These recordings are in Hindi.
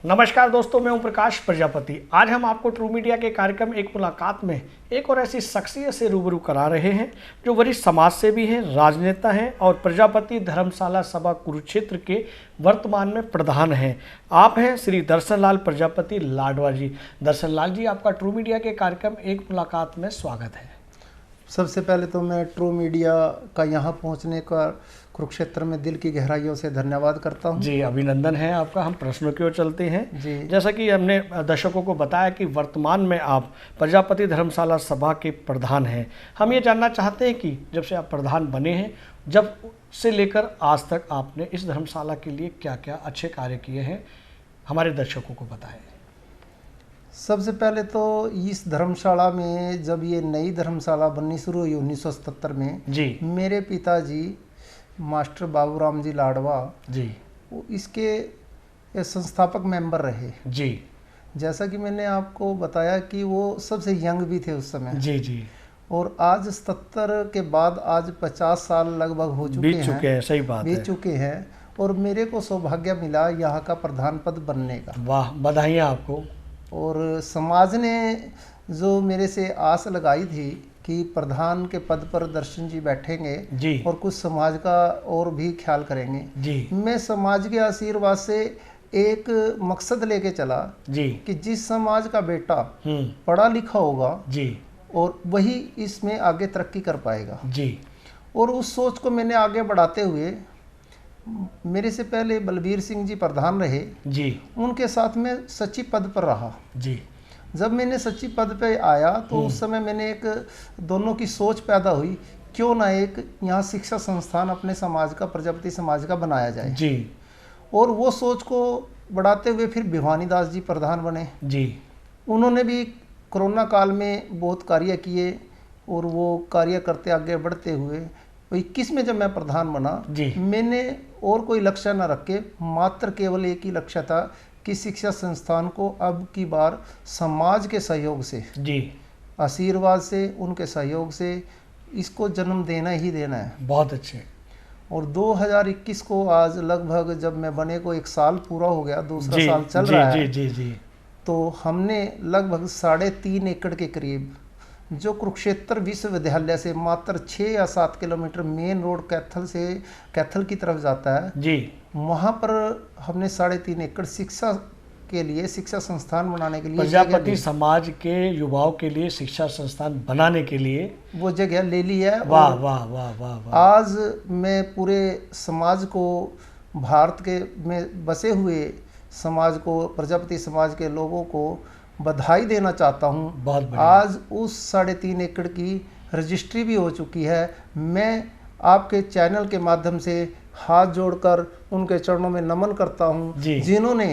नमस्कार दोस्तों, मैं हूं प्रकाश प्रजापति। आज हम आपको ट्रू मीडिया के कार्यक्रम एक मुलाकात में एक और ऐसी शख्सियत से रूबरू करा रहे हैं जो वरिष्ठ समाज सेवी हैं, राजनेता हैं और प्रजापति धर्मशाला सभा कुरुक्षेत्र के वर्तमान में प्रधान हैं। आप हैं श्री दर्शन लाल प्रजापति लाडवा जी। दर्शन लाल जी, आपका ट्रू मीडिया के कार्यक्रम एक मुलाकात में स्वागत है। सबसे पहले तो मैं ट्रू मीडिया का यहाँ पहुँचने का कुरुक्षेत्र में दिल की गहराइयों से धन्यवाद करता हूँ। जी, अभिनंदन है आपका। हम प्रश्नों की ओर चलते हैं। जी, जैसा कि हमने दर्शकों को बताया कि वर्तमान में आप प्रजापति धर्मशाला सभा के प्रधान हैं। हम ये जानना चाहते हैं कि जब से आप प्रधान बने हैं, जब से लेकर आज तक आपने इस धर्मशाला के लिए क्या क्या अच्छे कार्य किए हैं, हमारे दर्शकों को बताएं। सबसे पहले तो इस धर्मशाला में जब ये नई धर्मशाला बननी शुरू हुई 1977 में जी, मेरे पिताजी मास्टर बाबूराम जी लाडवा जी, वो इसके संस्थापक मेंबर रहे। जी, जैसा कि मैंने आपको बताया कि वो सबसे यंग भी थे उस समय। जी, जी, और आज 77 के बाद आज 50 साल लगभग हो चुके बीत चुके हैं। सही बात बीत है। चुके हैं और मेरे को सौभाग्य मिला यहाँ का प्रधान पद बनने का। वाह, बधाइयाँ आपको। और समाज ने जो मेरे से आस लगाई थी कि प्रधान के पद पर दर्शन जी बैठेंगे जी, और कुछ समाज का और भी ख्याल करेंगे, जी, मैं समाज के आशीर्वाद से एक मकसद लेके चला जी, कि जिस समाज का बेटा हम्म, पढ़ा लिखा होगा जी, और वही इसमें आगे तरक्की कर पाएगा। जी, और उस सोच को मैंने आगे बढ़ाते हुए, मेरे से पहले बलबीर सिंह जी प्रधान रहे, जी, उनके साथ में सचिव पद पर रहा। जी, जब मैंने सचिव पद पे आया तो उस समय मैंने एक दोनों की सोच पैदा हुई, क्यों ना एक यहाँ शिक्षा संस्थान अपने समाज का, प्रजापति समाज का बनाया जाए। जी, और वो सोच को बढ़ाते हुए फिर भिवानी दास जी प्रधान बने। जी, उन्होंने भी कोरोना काल में बहुत कार्य किए और वो कार्य करते आगे बढ़ते हुए 21 में जब मैं प्रधान बना, जी, मैंने और कोई लक्ष्य न रख के मात्र केवल एक ही लक्ष्य था कि शिक्षा संस्थान को अब की बार समाज के सहयोग से, जी, आशीर्वाद से, उनके सहयोग से इसको जन्म देना ही देना है। बहुत अच्छे। और 2021 को आज लगभग जब मैं बने को 1 साल पूरा हो गया, दूसरा जी, साल चल जी, रहा जी, है, जी, जी, तो हमने लगभग 3.5 एकड़ के करीब जो कुरुक्षेत्र विश्वविद्यालय से मात्र 6 या 7 किलोमीटर मेन रोड कैथल की तरफ जाता है, जी, वहाँ पर हमने 3.5 एकड़ शिक्षा के लिए, शिक्षा संस्थान बनाने के लिए प्रजापति समाज के युवाओं के लिए शिक्षा संस्थान बनाने के लिए वो जगह ले ली है। वाह, और वाह, वाह, वाह, वाह। आज मैं पूरे समाज को, भारत के में बसे हुए समाज को, प्रजापति समाज के लोगों को बधाई देना चाहता हूँ। बहुत बढ़िया। आज उस 3.5 एकड़ की रजिस्ट्री भी हो चुकी है। मैं आपके चैनल के माध्यम से हाथ जोड़कर उनके चरणों में नमन करता हूँ, जिन्होंने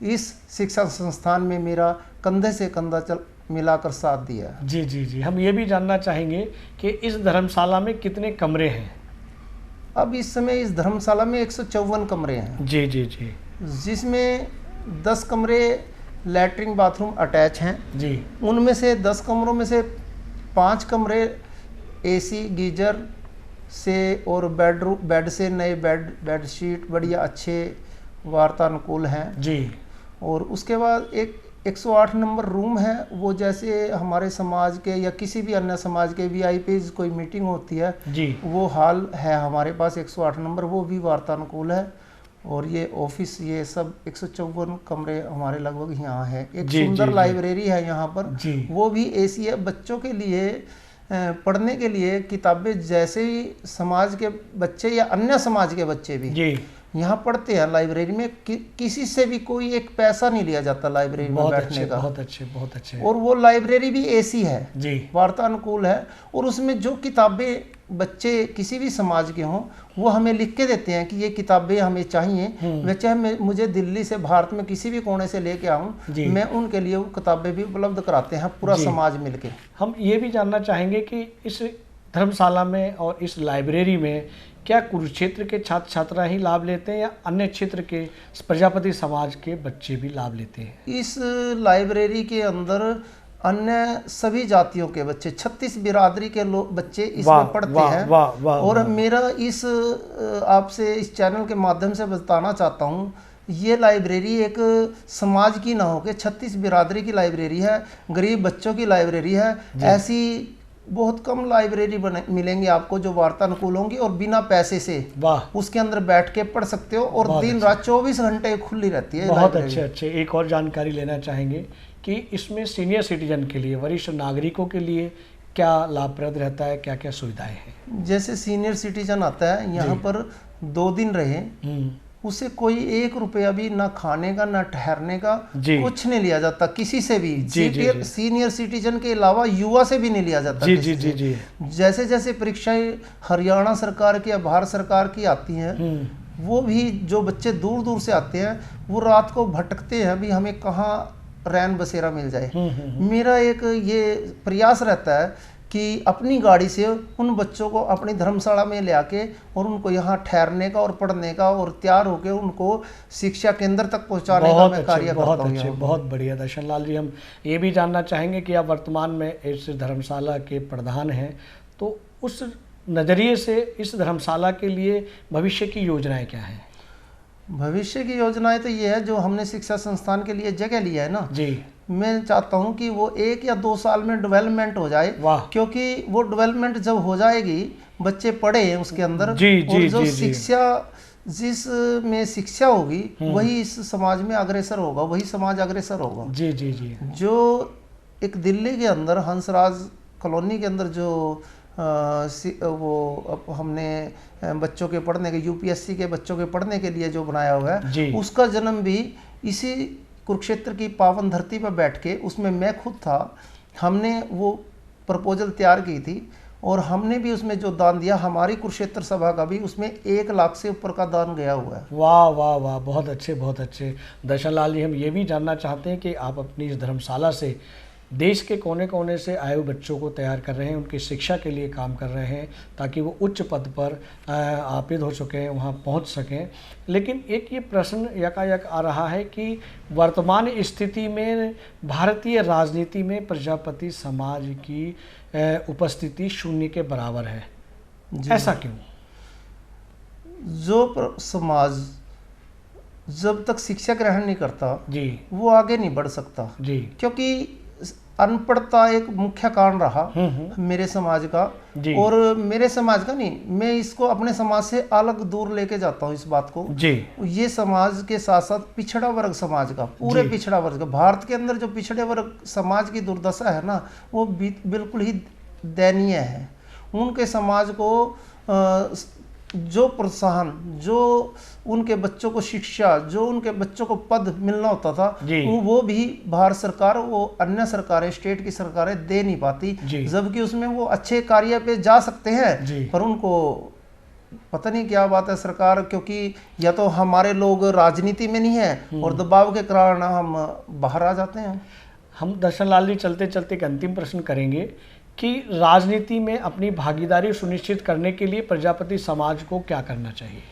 इस शिक्षा संस्थान में मेरा कंधे से कंधा मिलाकर साथ दिया। जी, जी, जी। हम ये भी जानना चाहेंगे कि इस धर्मशाला में कितने कमरे हैं? अब इस समय इस धर्मशाला में 154 कमरे हैं। जी, जी, जी, जिसमें 10 कमरे लैट्रिन बाथरूम अटैच हैं। जी, उनमें से 10 कमरों में से 5 कमरे एसी गीजर से और बेड से नए बेडशीट बढ़िया अच्छे वातानुकूल हैं। जी, और उसके बाद एक 108 नंबर रूम है, वो जैसे हमारे समाज के या किसी भी अन्य समाज के वीआईपीज कोई मीटिंग होती है, जी, वो हॉल है हमारे पास 108 नंबर, वो भी वातानुकूल है। और ये ऑफिस, ये सब 154 कमरे हमारे लगभग यहाँ है। एक जी, सुंदर जी, लाइब्रेरी है यहाँ पर, जी, वो भी एसी है। बच्चों के लिए पढ़ने के लिए किताबें, जैसे ही समाज के बच्चे या अन्य समाज के बच्चे भी जी, यहाँ पढ़ते हैं लाइब्रेरी में, किसी से भी कोई एक पैसा नहीं लिया जाता लाइब्रेरी में बैठने का। बहुत अच्छे, बहुत अच्छे। और वो लाइब्रेरी भी एसी है, जी, वातानुकूल है। और उसमें जो किताबें बच्चे किसी भी समाज के हों, वो हमें लिख के देते हैं कि ये किताबें हमें चाहिए। वे चाहे मुझे दिल्ली से, भारत में किसी भी कोने से लेके आऊँ, मैं उनके लिए वो किताबें भी उपलब्ध कराते हैं, पूरा समाज मिलके। हम ये भी जानना चाहेंगे कि इस धर्मशाला में और इस लाइब्रेरी में क्या कुरुक्षेत्र के छात्र छात्रा ही लाभ लेते हैं या अन्य क्षेत्र के प्रजापति समाज के बच्चे भी लाभ लेते हैं? इस लाइब्रेरी के अंदर अन्य सभी जातियों के बच्चे, 36 बिरादरी के लोग बच्चे इसमें पढ़ते हैं। और मेरा इस आपसे इस चैनल के माध्यम से बताना चाहता हूँ ये लाइब्रेरी एक समाज की ना होकर 36 बिरादरी की लाइब्रेरी है, गरीब बच्चों की लाइब्रेरी है। ऐसी बहुत कम लाइब्रेरी मिलेंगी आपको जो वार्तानुकूल होंगी और बिना पैसे से उसके अंदर बैठ के पढ़ सकते हो, और दिन रात 24 घंटे खुली रहती है। बहुत अच्छे। एक और जानकारी लेना चाहेंगे कि इसमें सीनियर सिटीजन के लिए, वरिष्ठ नागरिकों के लिए क्या लाभप्रद रहता है, क्या क्या सुविधाएं हैं? जैसे सीनियर सिटीजन आता है यहाँ पर 2 दिन रहे, उसे कोई 1 रुपया भी ना खाने का ना ठहरने का कुछ नहीं लिया जाता किसी से भी। सीनियर सिटीजन के अलावा युवा से भी नहीं लिया जाता। जी। जैसे जैसे परीक्षाएं हरियाणा सरकार की या भारत सरकार की आती हैं, वो भी जो बच्चे दूर दूर से आते हैं वो रात को भटकते हैं भी हमें कहाँ रैन बसेरा मिल जाए। मेरा एक ये प्रयास रहता है कि अपनी गाड़ी से उन बच्चों को अपनी धर्मशाला में ले आके और उनको यहाँ ठहरने का और पढ़ने का और तैयार होकर उनको शिक्षा केंद्र तक पहुँचाने का मैं कार्य करता हूँ। बहुत बढ़िया दर्शन लाल जी, हम ये भी जानना चाहेंगे कि आप वर्तमान में इस धर्मशाला के प्रधान हैं, तो उस नज़रिए से इस धर्मशाला के लिए भविष्य की योजनाएं क्या हैं? भविष्य की योजनाएं तो ये है, जो हमने शिक्षा संस्थान के लिए जगह लिया है ना जी, मैं चाहता हूं कि वो 1 या 2 साल में डेवलपमेंट हो जाए। क्योंकि वो डेवलपमेंट जब हो जाएगी, बच्चे पढ़े हैं उसके अंदर, और जो शिक्षा जिस में शिक्षा होगी वही इस समाज में अग्रसर होगा, वही समाज अग्रसर होगा। जी। जो एक दिल्ली के अंदर हंसराज कॉलोनी के अंदर जो वो हमने बच्चों के पढ़ने के, यूपीएससी के बच्चों के पढ़ने के लिए जो बनाया हुआ है, उसका जन्म भी इसी कुरुक्षेत्र की पावन धरती पर बैठ के, उसमें मैं खुद था, हमने वो प्रपोजल तैयार की थी और हमने भी उसमें जो दान दिया, हमारी कुरुक्षेत्र सभा का भी उसमें 1 लाख से ऊपर का दान गया हुआ है। वाह वाह वाह, बहुत अच्छे। दर्शन लाल जी, हम ये भी जानना चाहते हैं कि आप अपनी इस धर्मशाला से देश के कोने कोने से आए हुए बच्चों को तैयार कर रहे हैं, उनकी शिक्षा के लिए काम कर रहे हैं ताकि वो उच्च पद पर आपिद हो सकें, वहाँ पहुँच सकें। लेकिन एक ये प्रश्न यकायक आ रहा है कि वर्तमान स्थिति में भारतीय राजनीति में प्रजापति समाज की उपस्थिति शून्य के बराबर है, ऐसा क्यों? जो समाज जब तक शिक्षा ग्रहण नहीं करता जी, वो आगे नहीं बढ़ सकता जी, क्योंकि अनपढ़ता एक मुख्य कारण रहा मेरे समाज का, और मेरे समाज का नहीं, मैं इसको अपने समाज से अलग दूर लेके जाता हूँ इस बात को जी। ये समाज के साथ साथ पिछड़ा वर्ग समाज का, पूरे पिछड़ा वर्ग, भारत के अंदर जो पिछड़े वर्ग समाज की दुर्दशा है ना, वो बिल्कुल ही दयनीय है। उनके समाज को जो प्रोत्साहन, जो उनके बच्चों को शिक्षा, जो उनके बच्चों को पद मिलना होता था, वो भी भारत सरकार, वो अन्य सरकारें, स्टेट की सरकारें दे नहीं पाती, जबकि उसमें वो अच्छे कार्य पे जा सकते हैं, पर उनको पता नहीं क्या बात है सरकार, क्योंकि या तो हमारे लोग राजनीति में नहीं है और दबाव के कारण हम बाहर आ जाते हैं। हम दर्शन लाल जी चलते चलते एक अंतिम प्रश्न करेंगे कि राजनीति में अपनी भागीदारी सुनिश्चित करने के लिए प्रजापति समाज को क्या करना चाहिए?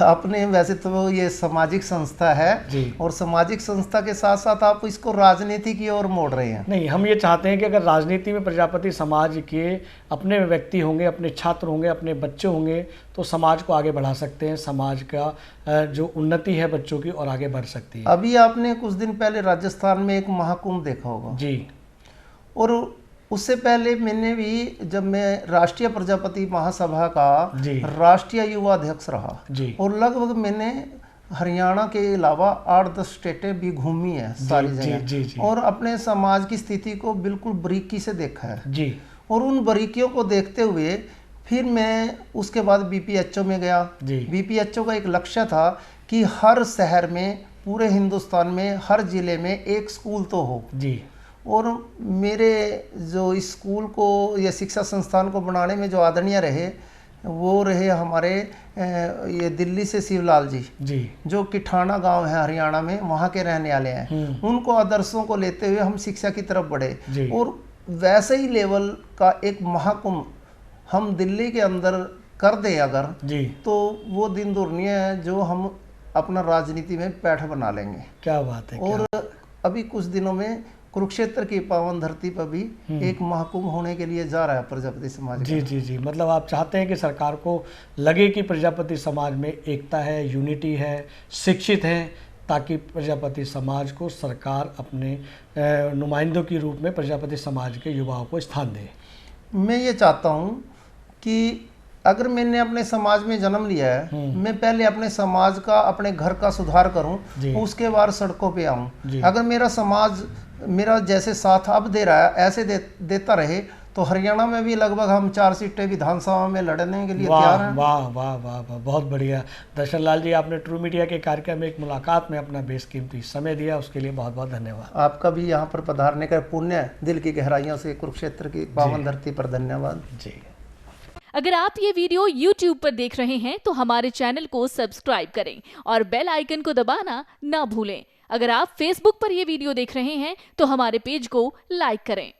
आपने वैसे तो ये सामाजिक संस्था है और सामाजिक संस्था के साथ साथ आप इसको राजनीति की ओर मोड़ रहे हैं। नहीं, हम ये चाहते हैं कि अगर राजनीति में प्रजापति समाज के अपने व्यक्ति होंगे, अपने छात्र होंगे, अपने बच्चे होंगे, तो समाज को आगे बढ़ा सकते हैं, समाज का जो उन्नति है बच्चों की और आगे बढ़ सकती है। अभी आपने कुछ दिन पहले राजस्थान में एक महाकुंभ देखा होगा जी, और उससे पहले मैंने भी, जब मैं राष्ट्रीय प्रजापति महासभा का राष्ट्रीय युवा अध्यक्ष रहा और लगभग मैंने हरियाणा के अलावा 8-10 स्टेटें भी घूमी है सारी जगह, और अपने समाज की स्थिति को बिल्कुल बारीकी से देखा है जी। और उन बारीकियों को देखते हुए फिर मैं उसके बाद बीपीएचओ में गया। बीपीएचओ का एक लक्ष्य था कि हर शहर में, पूरे हिंदुस्तान में, हर जिले में एक स्कूल तो हो जी। और मेरे जो इस स्कूल को या शिक्षा संस्थान को बनाने में जो आदरणीय रहे, वो रहे हमारे ये दिल्ली से शिवलाल जी जो किठाना गांव है हरियाणा में, वहाँ के रहने वाले हैं। उनको आदर्शों को लेते हुए हम शिक्षा की तरफ बढ़े और वैसे ही लेवल का एक महाकुंभ हम दिल्ली के अंदर कर दें अगर, तो वो दिन दूर नहीं है जो हम अपना राजनीति में पैठ बना लेंगे। क्या बात है। और अभी कुछ दिनों में कुरुक्षेत्र की पावन धरती पर भी एक महाकुंभ होने के लिए जा रहा है प्रजापति समाज। जी जी जी, मतलब आप चाहते हैं कि सरकार को लगे कि प्रजापति समाज में एकता है, यूनिटी है, शिक्षित हैं, ताकि प्रजापति समाज को सरकार अपने नुमाइंदों के रूप में प्रजापति समाज के युवाओं को स्थान दे। मैं ये चाहता हूँ कि अगर मैंने अपने समाज में जन्म लिया है, मैं पहले अपने समाज का, अपने घर का सुधार करूं, उसके बाद सड़कों पे आऊं। अगर मेरा समाज मेरा जैसे साथ अब दे रहा है ऐसे देता रहे तो हरियाणा में भी लगभग हम 4 सीटें विधानसभा में लड़ने के लिए तैयार हैं। वाह वाह वाह वाह, बहुत बढ़िया। दर्शन लाल जी, आपने ट्रू मीडिया के कार्यक्रम में एक मुलाकात में अपना बेशकीमती समय दिया, उसके लिए बहुत बहुत धन्यवाद। आपका भी यहाँ पर पधारने का पुण्य दिल की गहराइयों से कुरुक्षेत्र की पावन धरती पर धन्यवाद जी। अगर आप ये वीडियो YouTube पर देख रहे हैं तो हमारे चैनल को सब्सक्राइब करें और बेल आइकन को दबाना ना भूलें। अगर आप Facebook पर ये वीडियो देख रहे हैं तो हमारे पेज को लाइक करें।